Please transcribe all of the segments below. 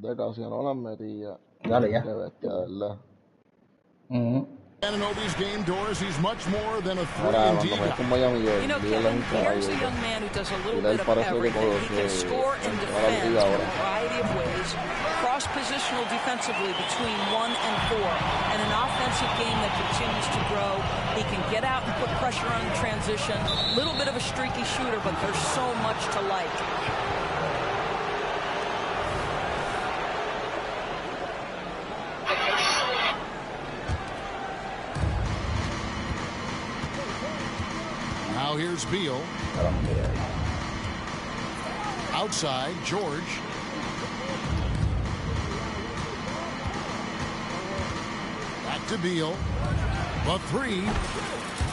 De casi no las metía. Dale ya. Qué bestia, ¿verdad? Ananobi's game, Doris, he's much more than a three Ahora, and D cuando me guy. con Miami, yo You know, Kevin, here's a young man who does a little bit of everything. He can score and defend in a variety of ways, cross-positional defensively between 1 and 4, and an offensive game that continues to grow. He can get out and put pressure on in transition. A little bit of a streaky shooter, but there's so much to like. Now here's Beal. Outside, George. Back to Beal. The three.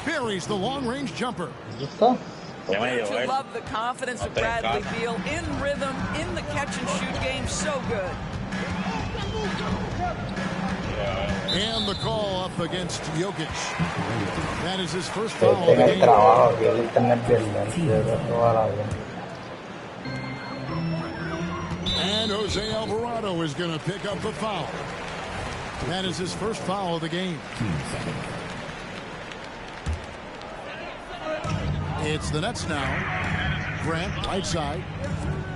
Buries the long-range jumper. Don't you love the confidence of Bradley Beal? In rhythm, in the catch-and-shoot game, so good. And the call up against Jokic. That is his first foul of the game. And Jose Alvarado is going to pick up the foul. That is his first foul of the game. It's the Nets now. Grant, right side.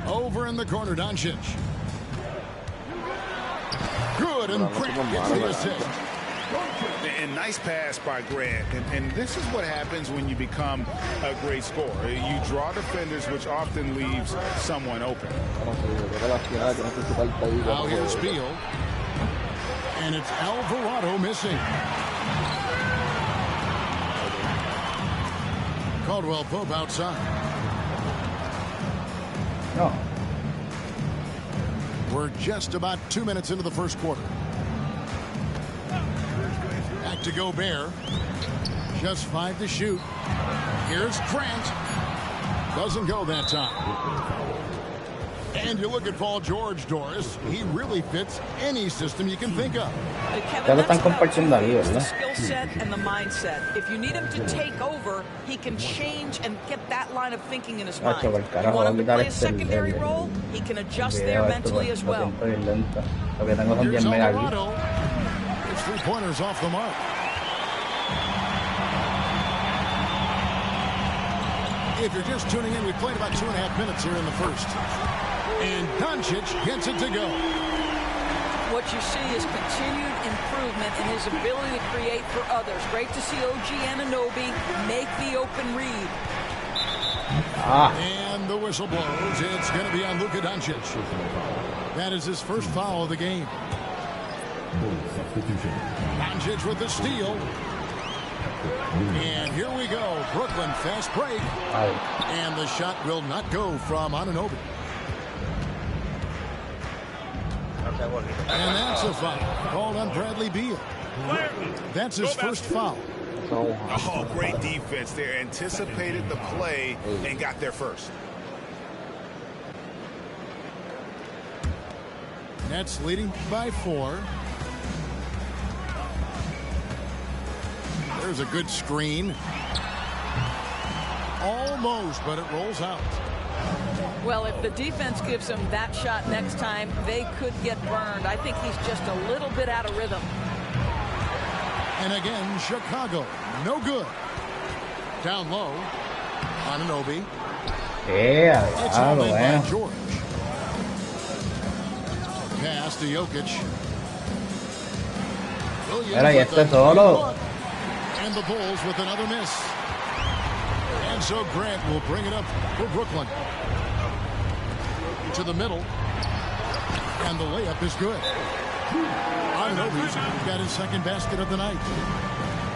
Over in the corner, Doncic. Good, and Grant gets the assist. And nice pass by Grant. And this is what happens when you become a great scorer. You draw defenders, which often leaves someone open. Now here's Beal. And it's Alvarado missing. Caldwell Pope outside. No. We're just about 2 minutes into the first quarter. Back to Gobert. Just 5 to shoot. Here's Grant. Doesn't go that time. And you look at Paul George, Doris. He really fits any system you can think of. Kevin, that's about the skill set and the mindset. If you need him to take over, he can change and get that line of thinking in his mind. You want him to play a secondary role, he can adjust there mentally as well. Here's Alvarado. It's 3-pointers off the mark. If you're just tuning in, we played about 2.5 minutes here in the first. And Doncic gets it to go. What you see is continued improvement in his ability to create for others. Great to see OG Anunoby make the open read. And the whistle blows. It's going to be on Luka Doncic. That is his first foul of the game. Doncic with the steal. And here we go. Brooklyn fast break. And the shot will not go from Anunoby. And that's a foul called on Bradley Beal. That's his first foul. Oh, great defense there. Anticipated the play and got there first. Nets leading by 4. There's a good screen. Almost, but it rolls out. Well, if the defense gives him that shot next time, they could get burned. I think he's just a little bit out of rhythm. And again, Chicago, no good. Down low, Anunoby. Yeah, it's held in by George. Pass to Jokic. And the Bulls with another miss. And so Grant will bring it up for Brooklyn. To the middle. And the layup is good. Anunoby's got his second basket of the night.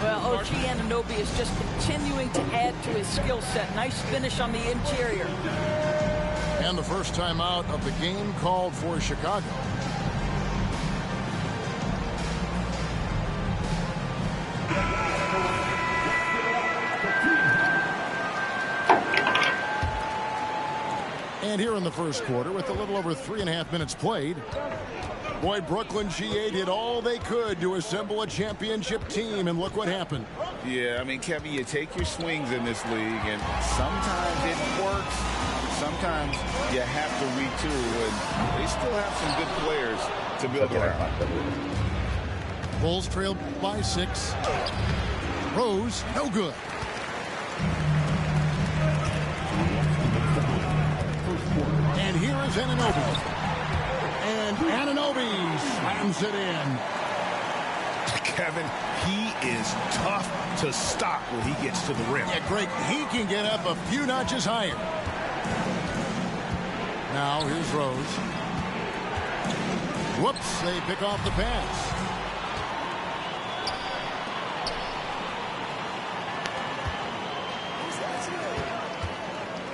Well, OG Anunoby is just continuing to add to his skill set. Nice finish on the interior. And the first time out of the game called for Chicago. And here in the first quarter, with a little over 3.5 minutes played, boy, Brooklyn G8 did all they could to assemble a championship team, and look what happened. Yeah, I mean, Kevin, you take your swings in this league, and sometimes it works, sometimes you have to retool, and they still have some good players to build around. Bulls trail by 6. Rose, no good. And here is Anunoby. And Anunoby slams it in. Kevin, he is tough to stop when he gets to the rim. Yeah, great. He can get up a few notches higher. Now here's Rose. Whoops, they pick off the pass.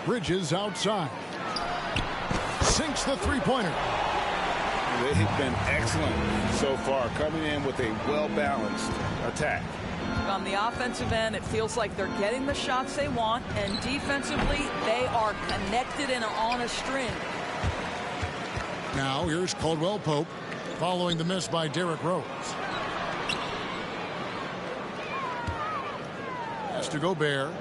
Bridges outside. Sinks the three-pointer. They've been excellent so far, coming in with a well-balanced attack. On the offensive end, it feels like they're getting the shots they want, and defensively, they are connected and on a string. Now here's Caldwell Pope following the miss by Derrick Rose. Has to Gobert.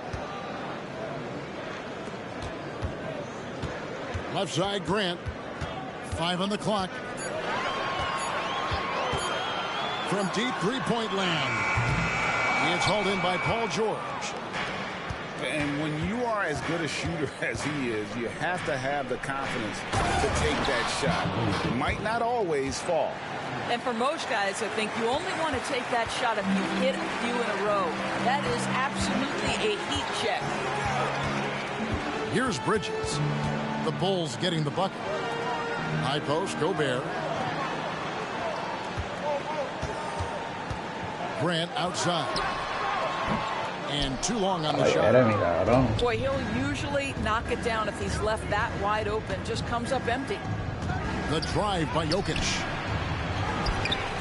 Left side, Grant. 5 on the clock. From deep three-point land. It's hauled in by Paul George. And when you are as good a shooter as he is, you have to have the confidence to take that shot. It might not always fall. And for most guys, I think you only want to take that shot if you hit a few in a row. That is absolutely a heat check. Here's Bridges. The Bulls getting the bucket. High post, Gobert. Grant outside. And too long on the shot. Boy, he'll usually knock it down if he's left that wide open. Just comes up empty. The drive by Jokic.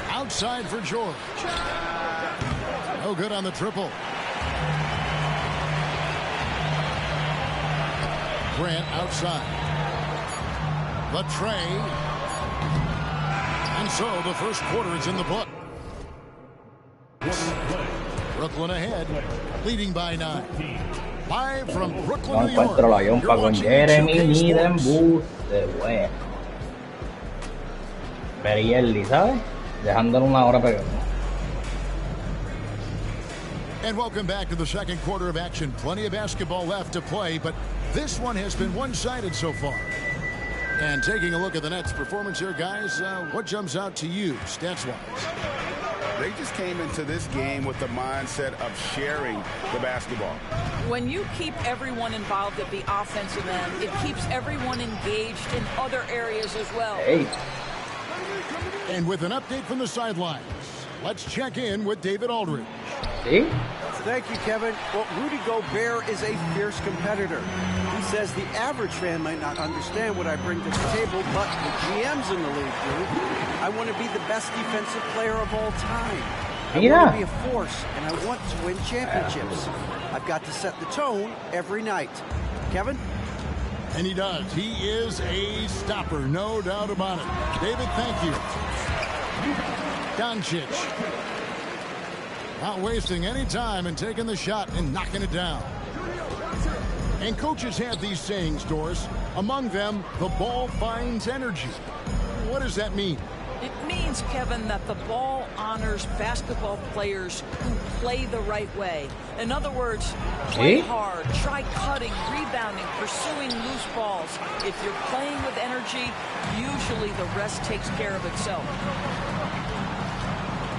Outside for George. No good on the triple. Grant outside. The tray. And so the first quarter is in the book. Brooklyn ahead, leading by 9. Live from Brooklyn, New York. You're watching Jeremy Liga2k Sports. Bueno. Perielli, ¿sabes? Dejándole una hora pegando. And welcome back to the second quarter of action. Plenty of basketball left to play, but this one has been one-sided so far. And taking a look at the Nets' performance here, guys, what jumps out to you, stats-wise? They just came into this game with the mindset of sharing the basketball. When you keep everyone involved at the offensive end, it keeps everyone engaged in other areas as well. Hey. And with an update from the sidelines, let's check in with David Aldridge. See? Thank you, Kevin. Well, Rudy Gobert is a fierce competitor. He says the average fan might not understand what I bring to the table, but the GMs in the league do. I want to be the best defensive player of all time. I want to be a force, and I want to win championships. I've got to set the tone every night. Kevin? And he does. He is a stopper, no doubt about it. David, thank you. Doncic. Not wasting any time and taking the shot and knocking it down. And coaches have these sayings, Doris. Among them, the ball finds energy. What does that mean? It means, Kevin, that the ball honors basketball players who play the right way. In other words, play hard, try cutting, rebounding, pursuing loose balls. If you're playing with energy, usually the rest takes care of itself.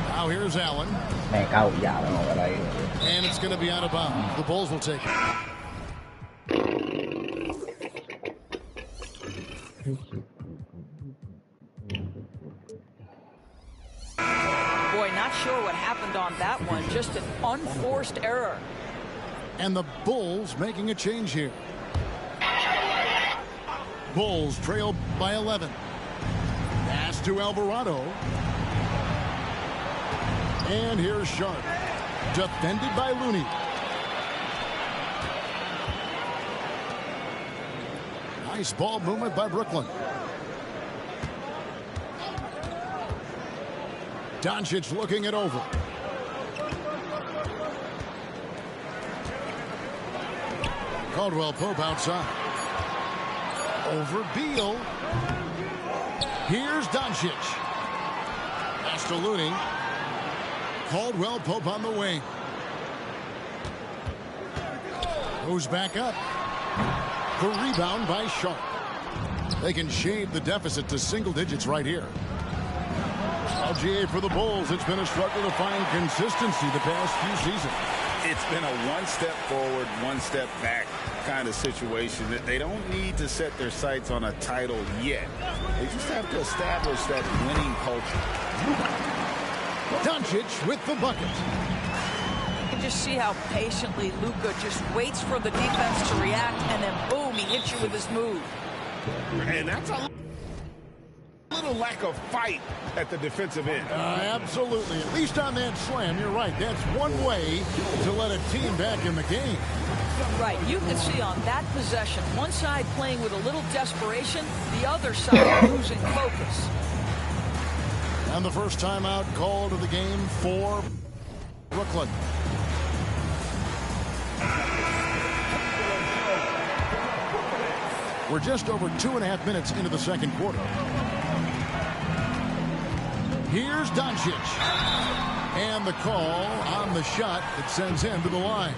Now here's Allen. And it's going to be out of bounds. The Bulls will take it. Boy, not sure what happened on that one. Just an unforced error. And the Bulls making a change here. Bulls trail by 11. Pass to Alvarado. And here's Sharp. Defended by Looney. Nice ball movement by Brooklyn. Doncic looking it over. Caldwell Pope outside. over Beal. Here's Doncic. Pass to Looney. Caldwell Pope on the wing. Goes back up. The rebound by Sharp. They can shave the deficit to single digits right here. LGA for the Bulls. It's been a struggle to find consistency the past few seasons. It's been a one step forward, one step back kind of situation. That they don't need to set their sights on a title yet. They just have to establish that winning culture. Doncic with the bucket. You can just see how patiently Luka just waits for the defense to react, and then boom, he hits you with his move. And that's a little lack of fight at the defensive end. Absolutely. At least on that slam, you're right. That's one way to let a team back in the game. Right. You can see on that possession, one side playing with a little desperation, the other side losing focus. And the first timeout called of the game for Brooklyn. We're just over 2.5 minutes into the second quarter. Here's Doncic. And the call on the shot that sends him to the line.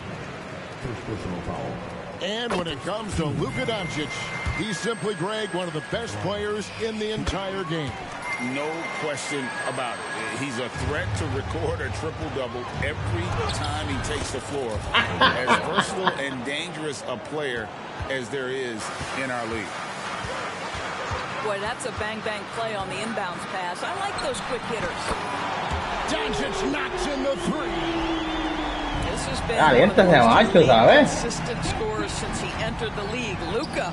And when it comes to Luka Doncic, he's simply, Greg, one of the best players in the entire game. No question about it. He's a threat to record a triple-double every time he takes the floor. As versatile and dangerous a player as there is in our league. Boy, that's a bang-bang play on the inbounds pass. I like those quick hitters. Doncic knocks in the three. This has been one of the most ¿sabes? consistent scores since he entered the league. Luka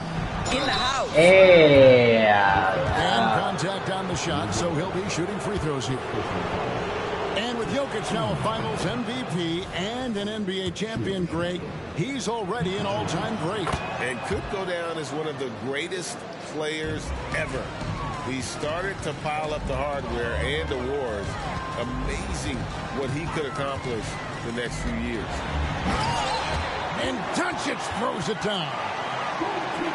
in the house. And contact on the shot, so he'll be shooting free throws here. And with Jokic now a Finals MVP and an NBA champion, Greg, he's already an all-time great. And could go down as one of the greatest players ever. He started to pile up the hardware and awards. Amazing what he could accomplish the next few years. And Doncic throws it down.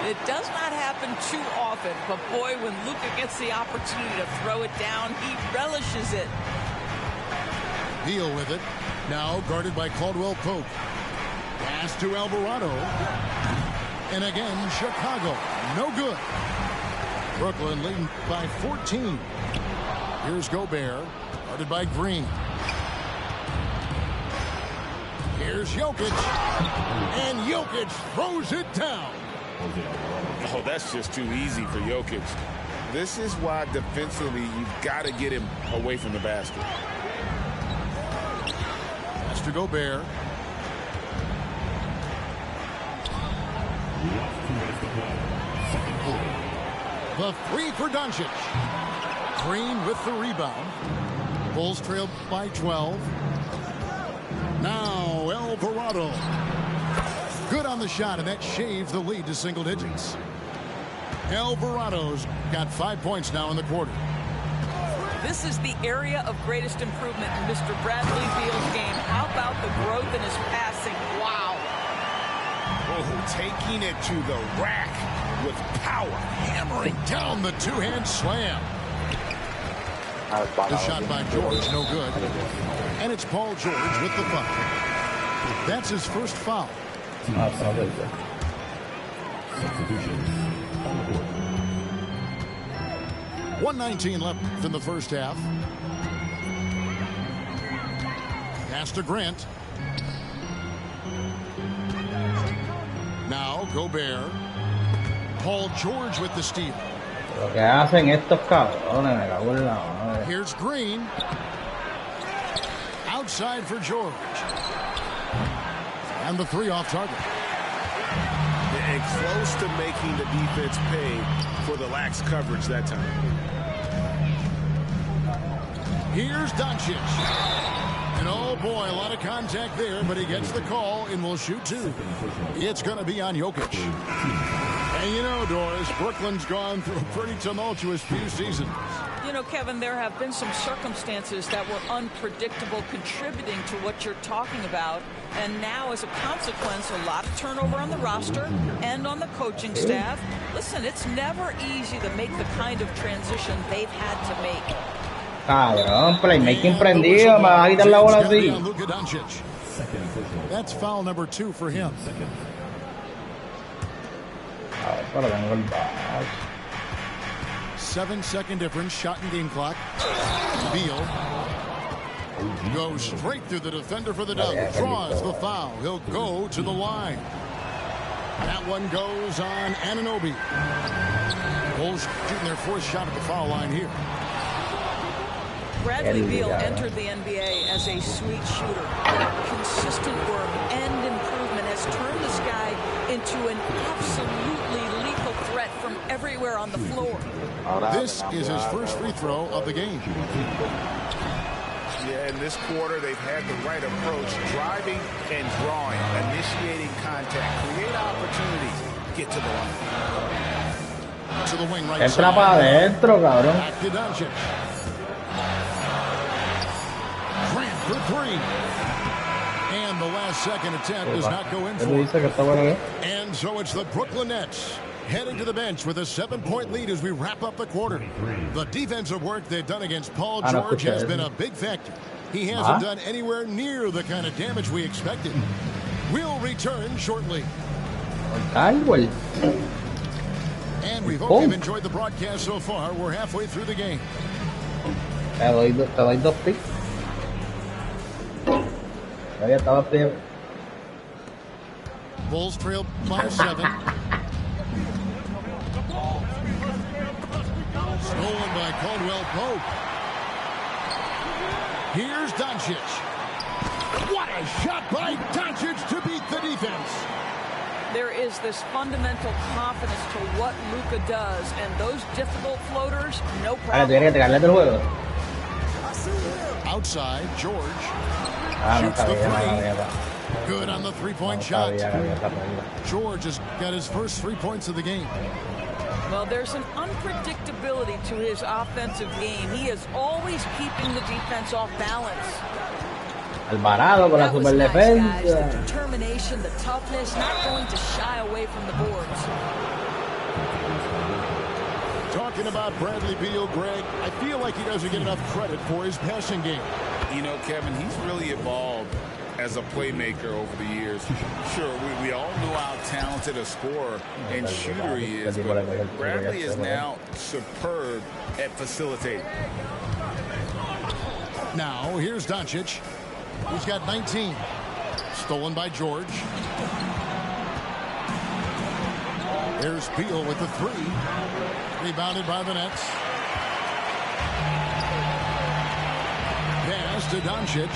It does not happen too often, but boy, when Luka gets the opportunity to throw it down, he relishes it. Deal with it. Now guarded by Caldwell Pope. Pass to Alvarado. And again, Chicago. No good. Brooklyn leading by 14. Here's Gobert. Guarded by Green. Here's Jokic. And Jokic throws it down. Oh, that's just too easy for Jokic. This is why defensively you've got to get him away from the basket. Pass to Gobert. The three for Doncic. Green with the rebound. Bulls trail by 12. Now Alvarado. Good on the shot, and that shaves the lead to single digits. Alvarado's got 5 points now in the quarter. This is the area of greatest improvement in Mr. Bradley Beal's game. How about the growth in his passing? Wow. Oh, taking it to the rack with power. Hammering down the two-hand slam. The shot by George, no good. And it's Paul George with the foul. That's his first foul. 1:19 left in the first half. Pass to Grant. Now Gobert. Paul George with the steal. Lo que hacen estos cabrones, me cago en la madre. Here's Green. Outside for George. And the three off target. And close to making the defense pay for the lax coverage that time. Here's Doncic. And oh boy, a lot of contact there, but he gets the call and will shoot two. It's going to be on Jokic. And you know, Doris, Brooklyn's gone through a pretty tumultuous few seasons. You know, Kevin, there have been some circumstances that were unpredictable contributing to what you're talking about. And now, as a consequence, a lot of turnover on the roster and on the coaching staff. Listen, it's never easy to make the kind of transition they've had to make. Cabrón, playmaking prendido, me va a quitar la bola así. That's foul number 2 for him. Pero tengo el back. 7-second difference, shot and game clock. Beal goes straight through the defender for the dunk. Draws the foul. He'll go to the line. That one goes on Anunoby. Bulls shooting their 4th shot at the foul line here. Bradley Beal entered the NBA as a sweet shooter. Consistent work and improvement has turned this guy into an absolutely lethal threat from everywhere on the floor. This is his first free throw of the game. Yeah, in this quarter, they've had the right approach, driving and drawing, initiating contact, create opportunities, get to the line. To the wing right Entra para adentro, cabrón. Back to Doncic. Grant for 3. And the last second attempt does not go in for it. And so it's the Brooklyn Nets heading to the bench with a 7-point lead as we wrap up the quarter. The defensive work they've done against Paul George has been a big factor. He hasn't done anywhere near the kind of damage we expected. We'll return shortly. And we hope you've enjoyed the broadcast so far. We're halfway through the game. Te doy 2 picks. Todavía estaba frío. Bulls trail by 7. Stolen by Caldwell Pope. Here's Doncic. What a shot by Doncic to beat the defense. There is this fundamental confidence to what Luka does, and those difficult floaters, no problem. Outside, George shoots the 3. Good on the 3-point shot. George has got his first 3 points of the game. Well, there's an unpredictability to his offensive game. He is always keeping the defense off balance. Alvarado con la super defensa. The determination, the toughness, not going to shy away from the boards. Talking about Bradley Beal, Greg, I feel like he doesn't get enough credit for his passing game. You know, Kevin, he's really evolved as a playmaker over the years. Sure, we all know how talented a scorer and shooter he is, but Bradley is now superb at facilitating. Now, here's Doncic. He's got 19. Stolen by George. There's Beal with the 3. Rebounded by the Nets. Pass to Doncic.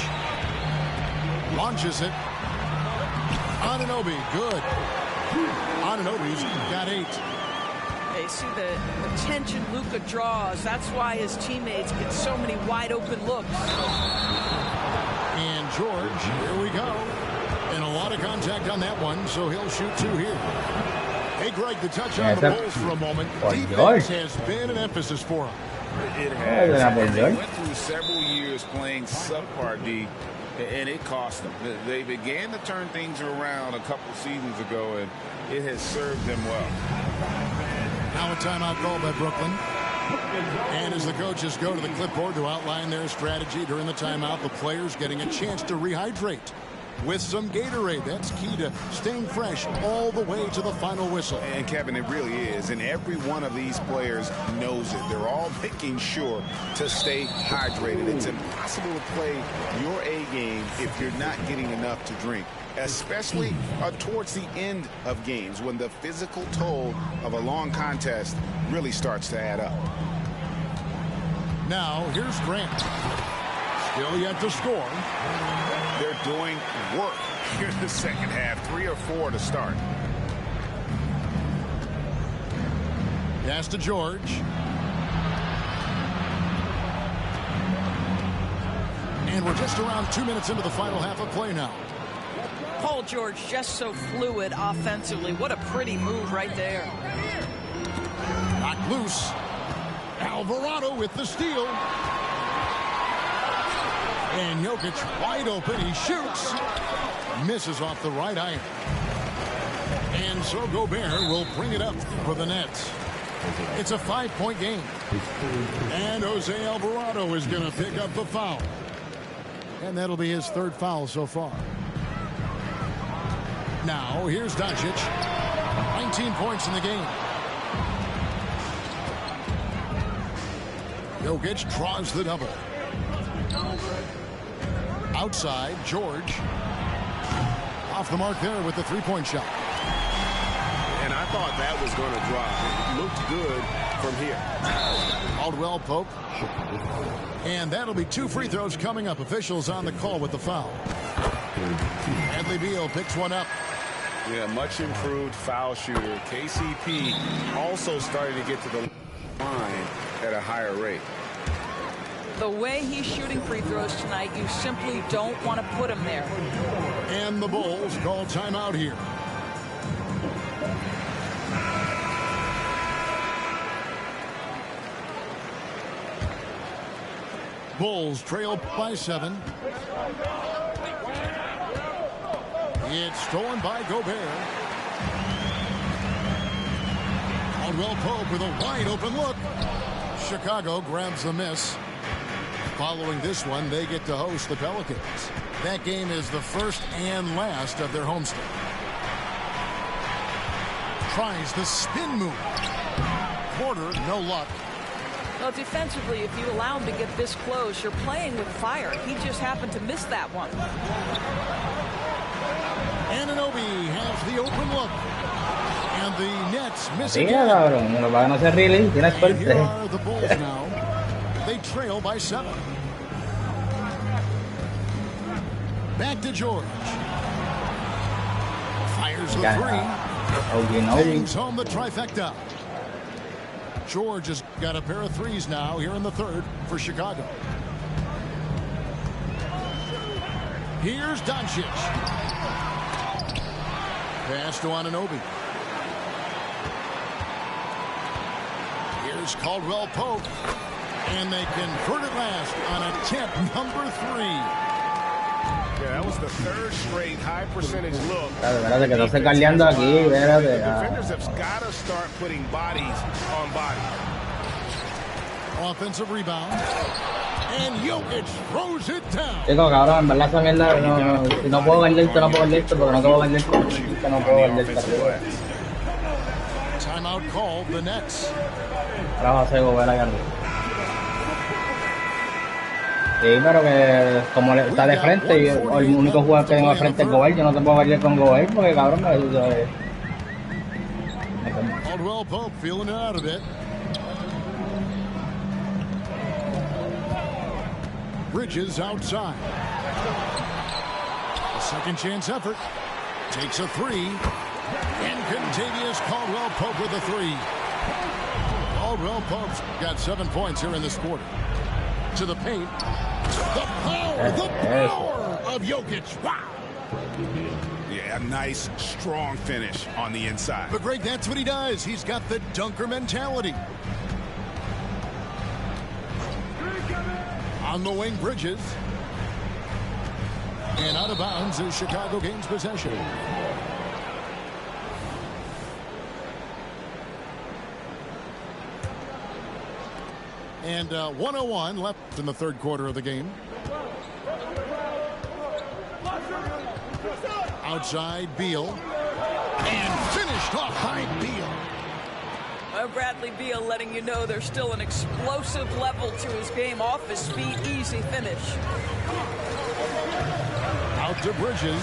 Launches it. Anunoby, good. Anunoby's got 8. They see the attention Luka draws. That's why his teammates get so many wide open looks. And George, here we go. And a lot of contact on that one, so he'll shoot 2 here. Hey, Greg, the touch on the Bulls for a moment. Defense has been an emphasis for him. It has. And they went through several years playing subpar D, and it cost them. They began to turn things around a couple seasons ago, and it has served them well. Now a timeout called by Brooklyn. And as the coaches go to the clipboard to outline their strategy during the timeout, the players getting a chance to rehydrate with some Gatorade. That's key to staying fresh all the way to the final whistle. And Kevin, it really is. And every one of these players knows it. They're all making sure to stay hydrated. It's impossible to play your A game if you're not getting enough to drink, especially towards the end of games when the physical toll of a long contest really starts to add up. Now, here's Grant. Still yet to score. They're doing work here in the second half. 3 or 4 to start. Pass to George. And we're just around 2 minutes into the final half of play now. Paul George just so fluid offensively. What a pretty move right there. Knocked loose. Alvarado with the steal. And Jokic wide open. He shoots. Misses off the right iron. And so Gobert will bring it up for the Nets. It's a 5-point game. And Jose Alvarado is going to pick up the foul. And that'll be his third foul so far. Now, here's Doncic. 19 points in the game. Jokic draws the double. Outside, George. Off the mark there with the three-point shot. And I thought that was going to drop. It looked good from here. Caldwell Pope. And that'll be 2 free throws coming up. Officials on the call with the foul. Bradley Beal picks one up. Yeah, much improved foul shooter. KCP also started to get to the line at a higher rate. The way he's shooting free throws tonight, you simply don't want to put him there. And the Bulls call timeout here. Bulls trail by 7. It's stolen by Gobert. Caldwell Pope with a wide open look. Chicago grabs the miss. Following this one, they get to host the Pelicans. That game is the first and last of their homestand. Tries the spin move. Porter, no luck. Well, defensively, if you allow him to get this close, you're playing with fire. He just happened to miss that one. Anunoby has the open look. And the Nets miss again. And here are the Bulls now. They trail by 7. Back to George. Fires the 3. Bangs home the trifecta. George has got a pair of threes now here in the third for Chicago. Here's Doncic. Pass to Anunoby. Here's Caldwell Pope. And they convert it last on attempt number 3. Yeah, that was the third straight high percentage look. Espérate, que no esté caldeando aquí, espérate. Defenders have got to start putting bodies on bodies. Offensive rebound. And Jokic throws it down. Digo, cabrón, en verdad esa mierda, si no puedo guardarte, no puedo guardarte, porque no puedo guardarte, no puedo guardarte. Timeout called the Nets. Ahora va a ser Gobert allá arriba. Sí, pero que como está de frente, y el único jugador que tengo de frente es Gobert, yo no te puedo guardar con Gobert, porque cabrón, Caldwell Pope feeling it out of it. Bridges outside. A second chance effort. Takes a 3. And Contavious Caldwell Pope with a 3. Caldwell Pope's got 7 points here in this quarter. To the paint. The power of Jokic. Wow. Yeah, a nice, strong finish on the inside. But Greg, that's what he does. He's got the dunker mentality. On the wing, Bridges. And out of bounds as Chicago gains possession. And 1:01 left in the third quarter of the game. Outside, Beal. And finished off by Beal. Bradley Beal letting you know there's still an explosive level to his game. Off his feet, easy finish. Out to Bridges.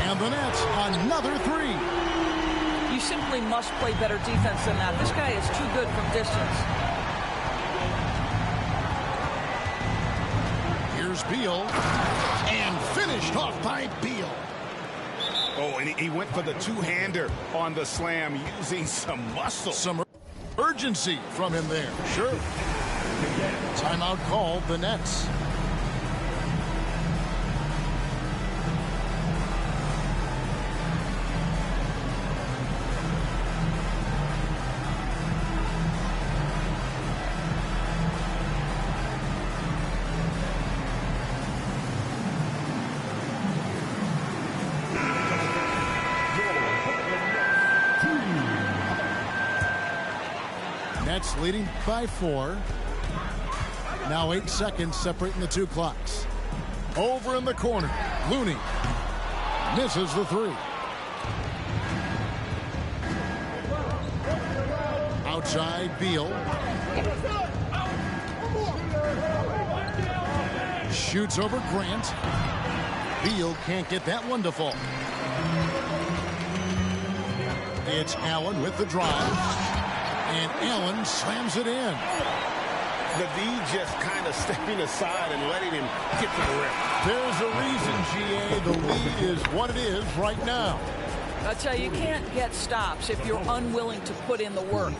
And the Nets, another 3. You simply must play better defense than that. This guy is too good from distance. Here's Beal. And finished off by Beal. Oh, and he went for the two-hander on the slam using some muscle. Some urgency from him there. Sure. Timeout called the Nets. leading by 4. Now 8 seconds separating the two clocks. Over in the corner, Looney misses the 3. Outside, Beal. Shoots over Grant. Beal can't get that one to fall. It's Allen with the drive. And Allen slams it in. The D just kind of stepping aside and letting him get to the rim. There's a reason, GA. The lead is what it is right now. I tell you, you can't get stops if you're unwilling to put in the work.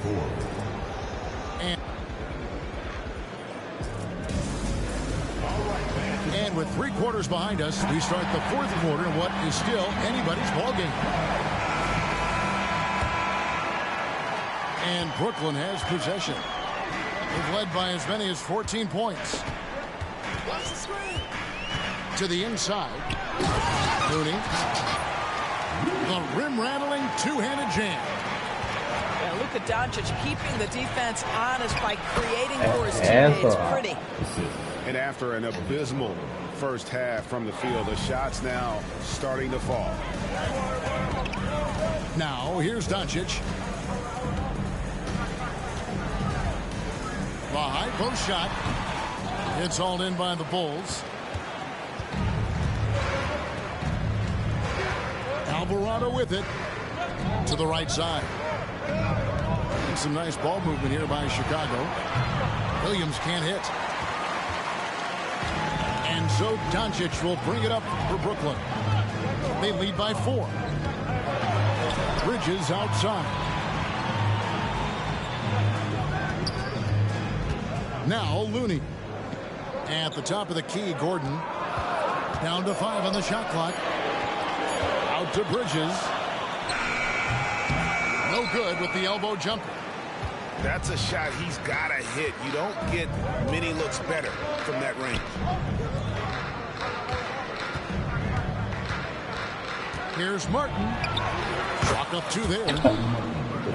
And with 3 quarters behind us, we start the 4th quarter in what is still anybody's ball game. And Brooklyn has possession. They've led by as many as 14 points. To the inside. Looney. The rim-rattling two-handed jam. Yeah, Luka Doncic keeping the defense honest by creating for his teammates. Pretty. And after an abysmal first half from the field, the shots now starting to fall. Now, here's Doncic. The high post shot. It's hauled in by the Bulls. Alvarado with it. To the right side. And some nice ball movement here by Chicago. Williams can't hit. And so Doncic will bring it up for Brooklyn. They lead by 4. Bridges outside. Now Looney. At the top of the key, Gordon. Down to 5 on the shot clock. Out to Bridges. No good with the elbow jumper. That's a shot he's got to hit. You don't get many looks better from that range. Here's Martin. Chalk up 2 there.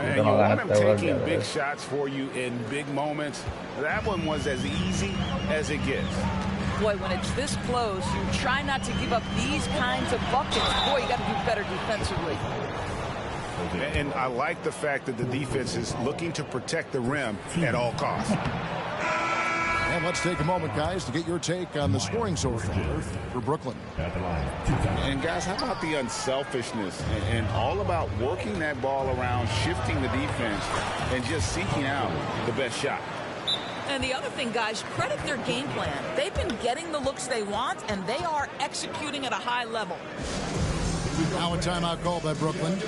And you want him taking big shots for you in big moments. That one was as easy as it gets. Boy, when it's this close, you try not to give up these kinds of buckets. Boy, you got to do better defensively. And I like the fact that the defense is looking to protect the rim at all costs. And let's take a moment, guys, to get your take on the scoring so far for Brooklyn. And, guys, how about the unselfishness and all about working that ball around, shifting the defense, and just seeking out the best shot. And the other thing, guys, credit their game plan. They've been getting the looks they want, and they are executing at a high level. Now a timeout call by Brooklyn.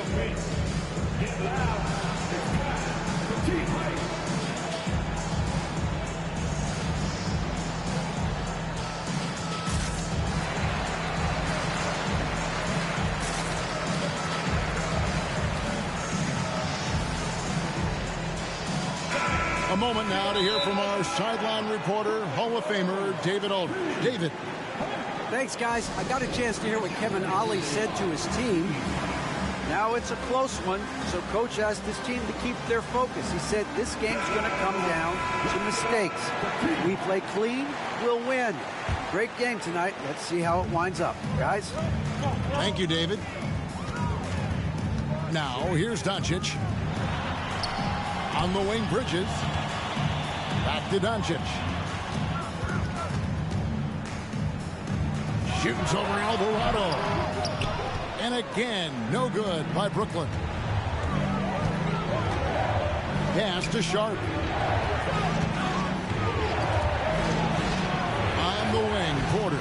A moment now to hear from our sideline reporter, Hall of Famer David Aldridge. David. Thanks, guys. I got a chance to hear what Kevin Ollie said to his team. Now it's a close one, so Coach asked his team to keep their focus. He said this game's going to come down to mistakes. If we play clean, we'll win. Great game tonight. Let's see how it winds up. Guys? Thank you, David. Now, here's Doncic. On the wing, Bridges. Back to Doncic. Shoots over Alvarado. And again, no good by Brooklyn. Pass to Sharp. On the wing, Porter.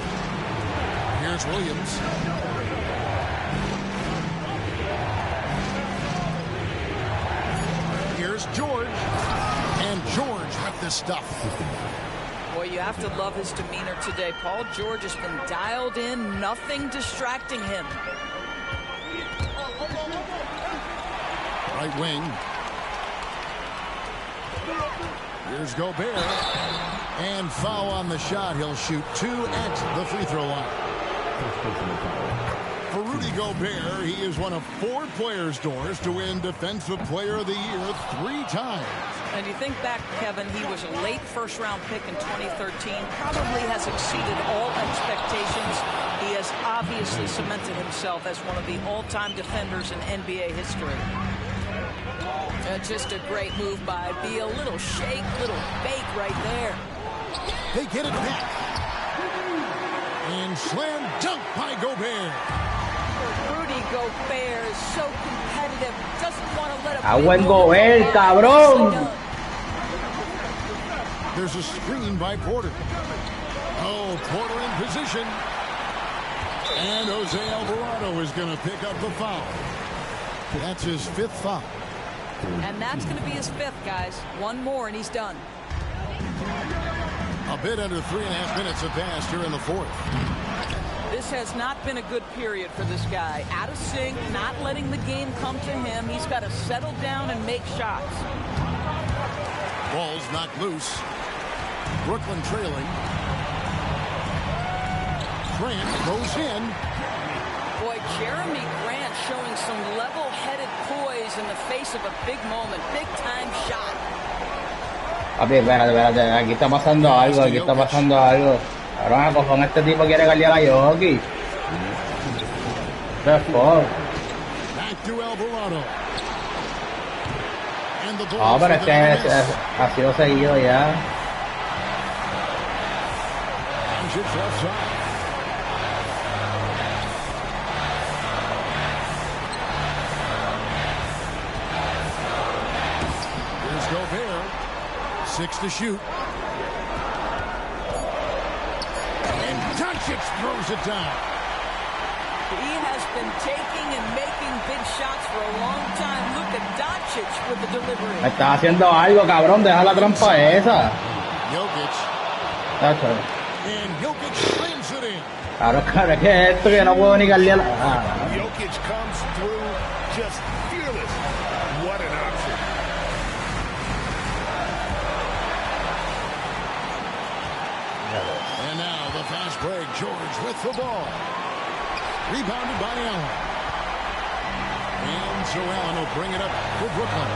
Here's Williams. Here's George. And George with this stuff. Boy, you have to love his demeanor today. Paul George has been dialed in, nothing distracting him. Right wing. Here's Gobert. And foul on the shot. He'll shoot 2 at the free throw line. For Rudy Gobert, he is one of 4 players, Doris, to win Defensive Player of the Year 3 times. And you think back, Kevin, he was a late first-round pick in 2013. Probably has exceeded all expectations. He has obviously cemented himself as one of the all-time defenders in NBA history. Just a great move by Beal. Little shake, little fake right there. They get it back. And slam dunk by Gobert. Rudy Gobert is so competitive. Doesn't want to let it. A buen Gobert, cabrón. There's a screen by Porter. Oh, Porter in position. And Jose Alvarado is going to pick up the foul. That's his 5th foul. And that's going to be his 5th, guys. One more and he's done. A bit under 3.5 minutes have passed here in the 4th. This has not been a good period for this guy. Out of sync, not letting the game come to him. He's got to settle down and make shots. Ball's knocked loose. Brooklyn trailing. Grant goes in. Boy, Jeremy Grant showing some level-headed poise in the face of a big moment. Big-time shot. Papi, espérate, aquí está pasando algo, Ahora con este tipo quiere galdear a Jokic. Back to Alvarado. And the No, pero ha sido seguido ya. Here's Gobert. 6 to shoot. And Doncic throws it down. He has been taking and making big shots for a long time. Look at Doncic with the delivery. Está haciendo algo, cabrón. Deja la trampa esa. Jokic. Tacho. And Jokic slams it in. Claro, ¿qué es esto? Que no puedo ni galdear. Jokic comes through just fearless. What an option. And now the fast break. George with the ball. Rebounded by Allen. And so Allen will bring it up for Brooklyn.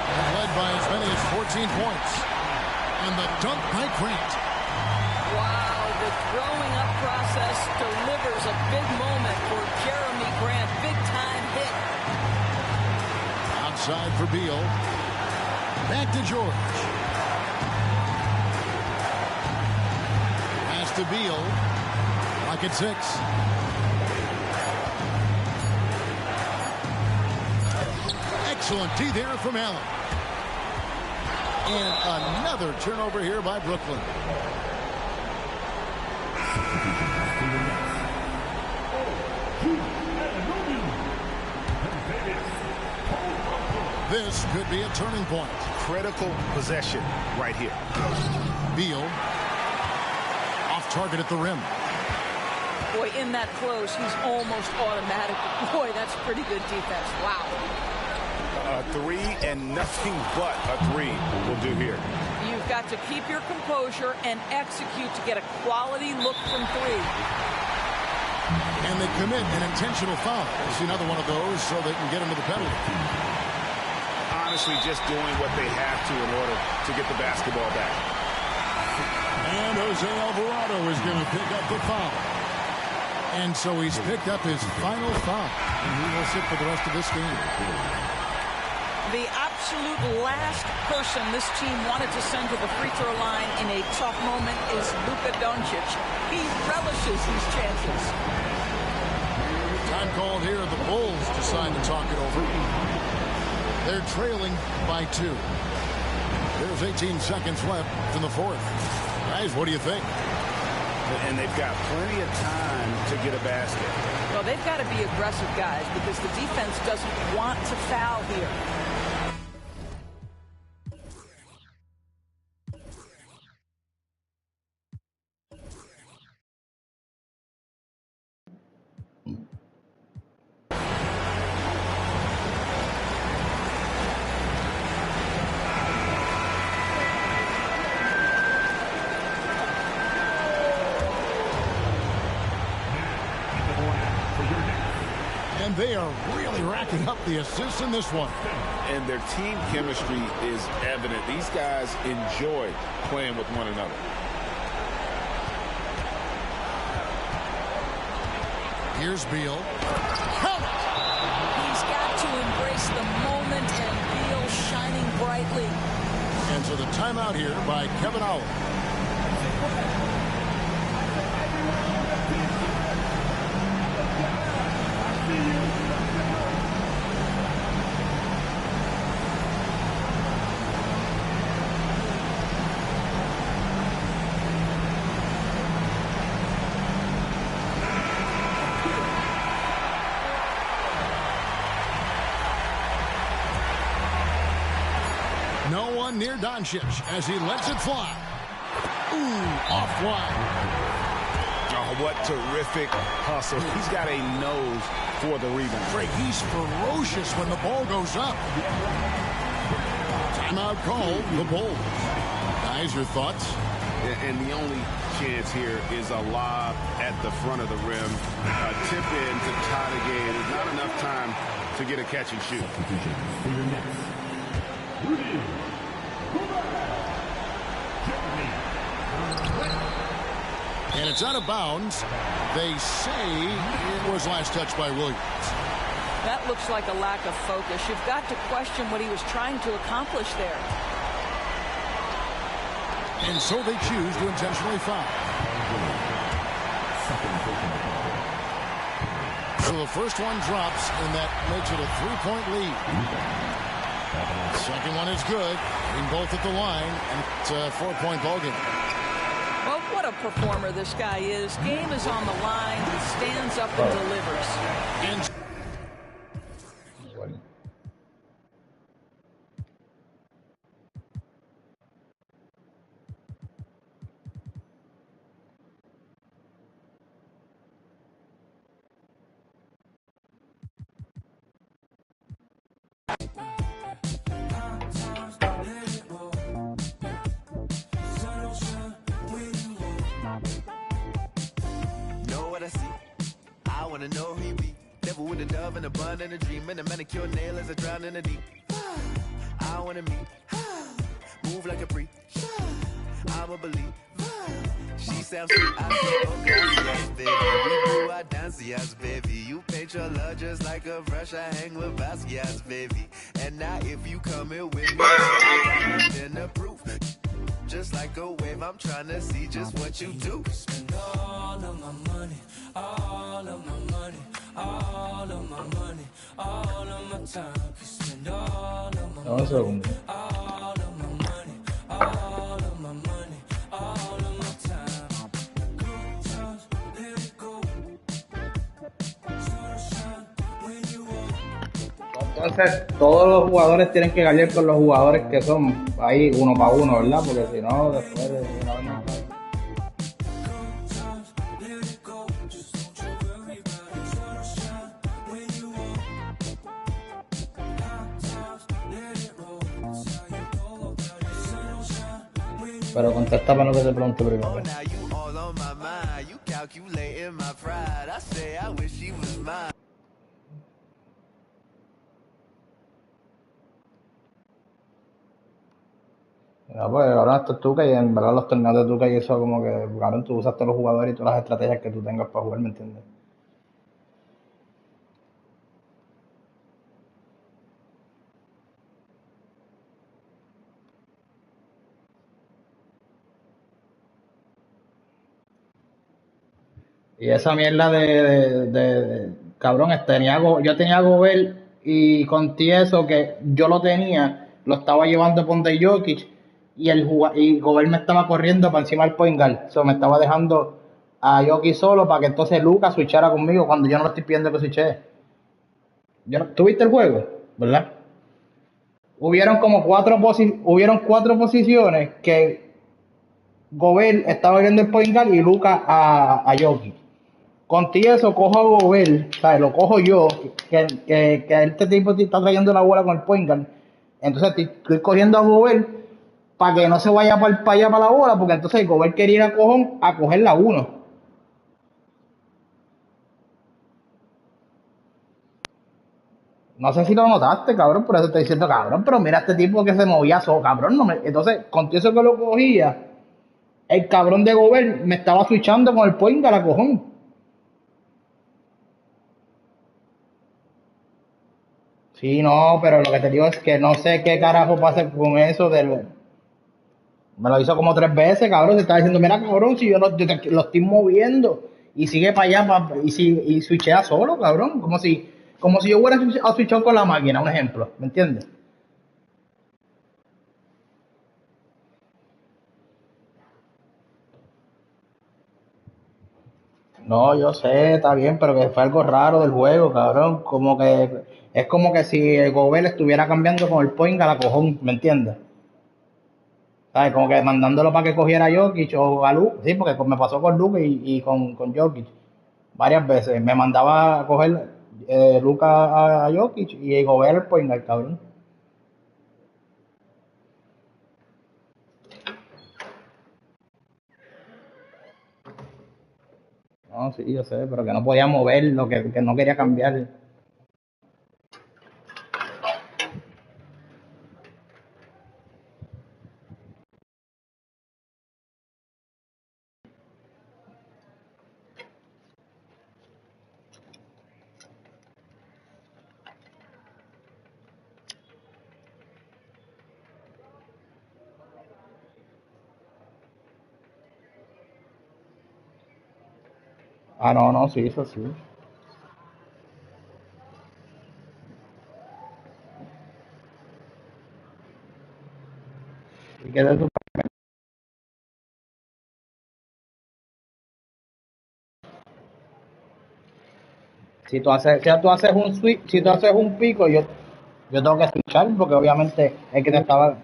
And led by as many as 14 points. And the dunk by Grant. Wow, the throwing up process delivers a big moment for Jeremy Grant. Big-time hit. Outside for Beal. Back to George. Pass to Beal. Clock at 6. Excellent D there from Allen. And another turnover here by Brooklyn. This could be a turning point. Critical possession right here. Beal. Off target at the rim. Boy, in that close, he's almost automatic. Boy, that's pretty good defense. Wow. A 3 and nothing but a 3 will do here. You've got to keep your composure and execute to get a quality look from 3. And they commit an intentional foul. We'll see another one of those so they can get into the penalty. Honestly, just doing what they have to in order to get the basketball back. And Jose Alvarado is going to pick up the foul. And so he's picked up his final foul. And he will sit for the rest of this game. The absolute last person this team wanted to send to the free throw line in a tough moment is Luka Doncic. He relishes these chances. Time called here. The Bulls decide to talk it over. They're trailing by 2. There's 18 seconds left in the 4th. Guys, what do you think? And they've got plenty of time to get a basket. Well, they've got to be aggressive, guys, because the defense doesn't want to foul here. And they are really racking up the assists in this one. And their team chemistry is evident. These guys enjoy playing with one another. Here's Beal. He's got to embrace the moment, and Beal shining brightly. And so the timeout here by Kevin Howard. No one near Doncic as he lets it fly. Ooh, offline. Oh, what terrific hustle. He's got a nose for the rebound. Frank, he's ferocious when the ball goes up. Timeout called, the Bulls. Guys, your thoughts? And the only chance here is a lob at the front of the rim. A tip in to tie the game. There's not enough time to get a catch and shoot. And it's out of bounds. They say it was last touched by Williams. That looks like a lack of focus. You've got to question what he was trying to accomplish there. And so they choose to intentionally foul. So the first one drops, and that makes it a 3-point lead. Second one is good. Being both at the line, and it's a 4-point ballgame. Well, what a performer this guy is. Game is on the line. He stands up and delivers. And I know he be devil with a dove and a bun and a dream and a manicure nail as I drown in the deep. I wanna meet, move like a freak. I'm a believer. She sounds sweet, I say, oh gracias, baby. We do our dancias, baby. You paint your love just like a brush. I hang with Basquiat's, baby. And now if you come here with me, then the proof. Just like a wave, I'm trying to see just what you do. Spend all of my money, all of my money, all of my money, all of my time. Spend all of my money, all of my money, all of my money, all of my time. Good times, let it go. Sunshine when you walk. Entonces, todos los jugadores tienen que ganar con los jugadores que son ahí uno para uno, ¿verdad? Porque si no, después de una vez no. Pero contesta para lo que te pregunto primero. No, pues ahora esto es 2K y en verdad los torneos de 2K y eso como que, cabrón, tú usas todos los jugadores y todas las estrategias que tú tengas para jugar, ¿me entiendes? Y esa mierda cabrón, yo tenía a Gobert y con eso que yo lo tenía, lo estaba llevando por de Jokic y Gobert me estaba corriendo para encima del point guard. So, me estaba dejando a Jokic solo para que entonces Lucas switchara conmigo cuando yo no lo estoy pidiendo que switche. ¿Tú viste el juego? ¿Verdad? Hubieron cuatro posiciones que Gobert estaba viendo el point guard y Lucas a Jokic. Con eso cojo a Gobert, ¿sabes? Lo cojo yo, que este tipo está trayendo la bola con el point guard. Entonces estoy cogiendo a Gobert para que no se vaya para allá para la bola, porque entonces Gobert quería ir a coger la 1. No sé si lo notaste, cabrón, por eso estoy diciendo, cabrón, pero mira este tipo que se movía solo, cabrón. No me... Entonces, con todo eso que lo cogía, el cabrón de Gobert me estaba switchando con el point a la cojón. Sí, no, pero lo que te digo es que no sé qué carajo pasa con eso del... Me lo hizo como 3 veces, cabrón. Se estaba diciendo, mira, cabrón, si yo lo estoy moviendo. Y sigue para allá y switchea solo, cabrón. Como si yo hubiera switchado con la máquina, un ejemplo. ¿Me entiendes? No, yo sé, está bien, pero que fue algo raro del juego, cabrón. Como que es como que si el Gobel estuviera cambiando con el point a la cojón, ¿me entiendes? ¿Sabes? Como que mandándolo para que cogiera a Jokic o a Luke, sí, porque me pasó con Luke y con Jokic varias veces. Me mandaba a coger Luke a Jokic y Gobert el point al cabrón. No, sí, yo sé, pero que no podía mover, lo que no quería cambiar. Ah, no, no, sí, eso sí. Y que de tu- si tú haces un switch, si tú haces un pico, yo tengo que switchar porque obviamente el que te estaba.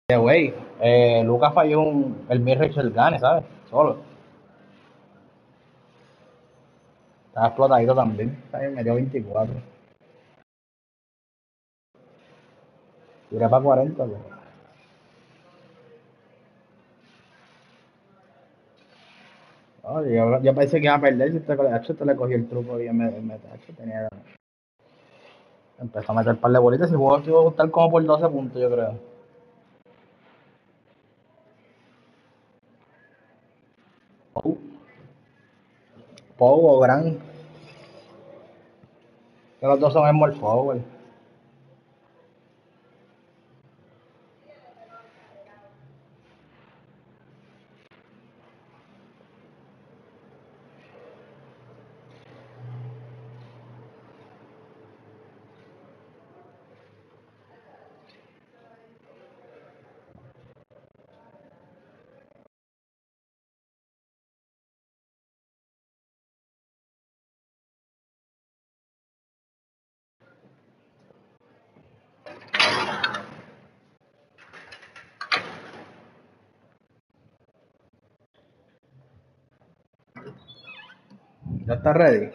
Güey, Lucas falló el Mirror el Gane, ¿sabes? Solo. Estaba explotadito también. ¿Sabes? Me dio 24. Tiré para 40, pero... No, yo pensé que iba a perder si te le cogí el truco y tenía... Empezó a meter un par de bolitas y el juego se iba a gustar como por 12 puntos, yo creo. Pou, Pou o Gran, que los dos son small forward. ¿Ya está ready?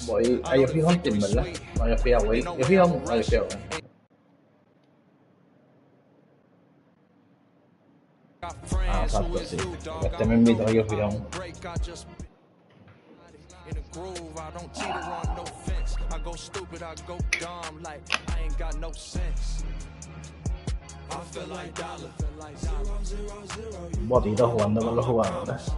Voy a yo fijo un team, ¿verdad? No, yo fui a Wade. Yo fui a un. No, yo fui a Wade. Ah, exacto, sí. Este me invitó a yo fui a un. Botito jugando con los jugadores.